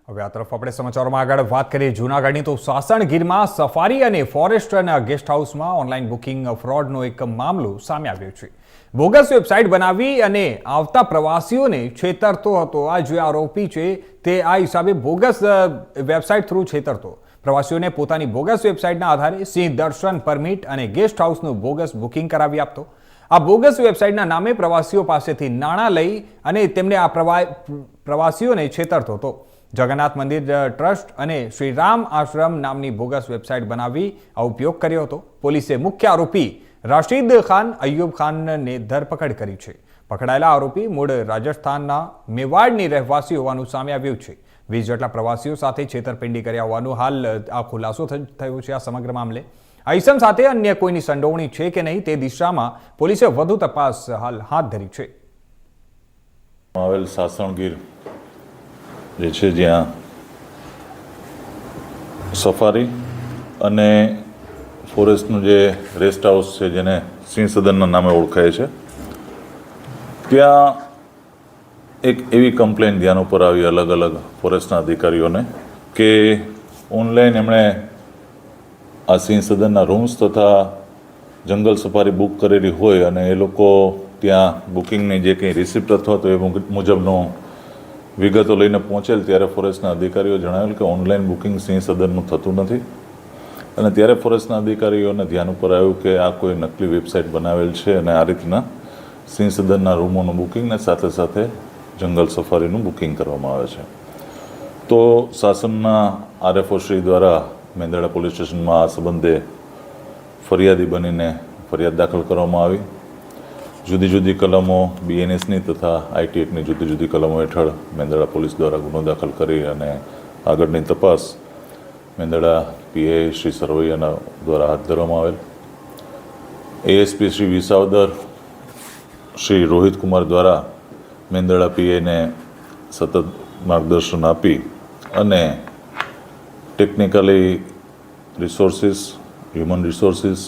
હવે આ તરફ આપણે સમાચારોમાં આગળ વાત કરીએ જૂનાગઢની તો સાસણગીરમાં સફારી અને ફોરેસ્ટના ગેસ્ટ હાઉસમાં ઓનલાઈન બુકિંગ ફ્રોડનો એક મામલો સામે આવ્યો છે. બોગસ વેબસાઇટ બનાવી અને આવતા પ્રવાસીઓને છેતરતો હતો. આ જે આરોપી છે તે આ હિસાબે બોગસ વેબસાઇટ થ્રુ છેતરતો. પ્રવાસીઓને પોતાની બોગસ વેબસાઇટના આધારે સિંહ દર્શન પરમિટ અને ગેસ્ટ હાઉસનું બોગસ બુકિંગ કરાવી આપતો. આ બોગસ વેબસાઇટના નામે પ્રવાસીઓ પાસેથી નાણાં લઈ અને તેમને આ પ્રવાસીઓને છેતરતો હતો. જગન્નાથ મંદિર ટ્રસ્ટ અને શ્રી રામ આશ્રમ નામની બોગસ વેબસાઇટ બનાવી આ ઉપયોગ કર્યો હતો. પોલીસે મુખ્ય આરોપી રાશિદ ખાન અયુબ ખાનને ધરપકડ કરી છે. પકડાયેલા આરોપી મૂળ રાજસ્થાનના મેવાડની રહેવાસી હોવાનું સામે આવ્યું છે. 20 જેટલા પ્રવાસીઓ સાથે છેતરપિંડી કર્યા હોવાનું હાલ આ ખુલાસો થયો છે. આ સમગ્ર મામલે આ ઇસમ સાથે અન્ય કોઈની સંડોવણી છે કે નહીં તે દિશામાં પોલીસે વધુ તપાસ હાલ હાથ ધરી છે. આવેલ સાસણગીર જે છે જ્યાં સફારી અને ફોરેસ્ટનું જે રેસ્ટ હાઉસ છે જેને સિંહ સદનના નામે ઓળખાય છે, ત્યાં એક એવી કમ્પ્લેન ધ્યાન ઉપર આવી અલગ અલગ ફોરેસ્ટના અધિકારીઓને કે ઓનલાઈન એમણે આ સિંહ સદનના રૂમ્સ તથા જંગલ સફારી બુક કરેલી હોય અને એ લોકો ત્યાં બુકિંગની જે કંઈ રિસિપ્ટ અથવા તો એ મુજબનો વિગતો લઈને પહોંચેલ ત્યારે ફોરેસ્ટના અધિકારીઓ જણાવેલ કે ઓનલાઈન બુકિંગ સિંહ સદનનું થતું નથી. અને ત્યારે ફોરેસ્ટના અધિકારીઓને ધ્યાન ઉપર આવ્યું કે આ કોઈ નકલી વેબસાઇટ બનાવેલ છે અને આ રીતના સિંહ સદનના રૂમોનું બુકિંગને સાથે સાથે જંગલ સફારીનું બુકિંગ કરવામાં આવે છે. તો શાસનના આરએફઓ શ્રી દ્વારા મેંદરડા પોલીસ સ્ટેશનમાં આ સંબંધે ફરિયાદી બનીને ફરિયાદ દાખલ કરવામાં આવી. જુદી જુદી કલમો બીએનએસની તથા આઈટી એક્ટની જુદી જુદી કલમો હેઠળ મેંદરડા પોલીસ દ્વારા ગુનો દાખલ કરી અને આગળની તપાસ મેંદરડા પીઆઈ શ્રી સરવૈયાના દ્વારા હાથ ધરવામાં આવેલ. એએસપી શ્રી વિસાવદર શ્રી રોહિત કુમાર દ્વારા મેંદરડા પીઆઈને સતત માર્ગદર્શન આપી અને ટેકનિકલી રિસોર્સિસ, હ્યુમન રિસોર્સિસ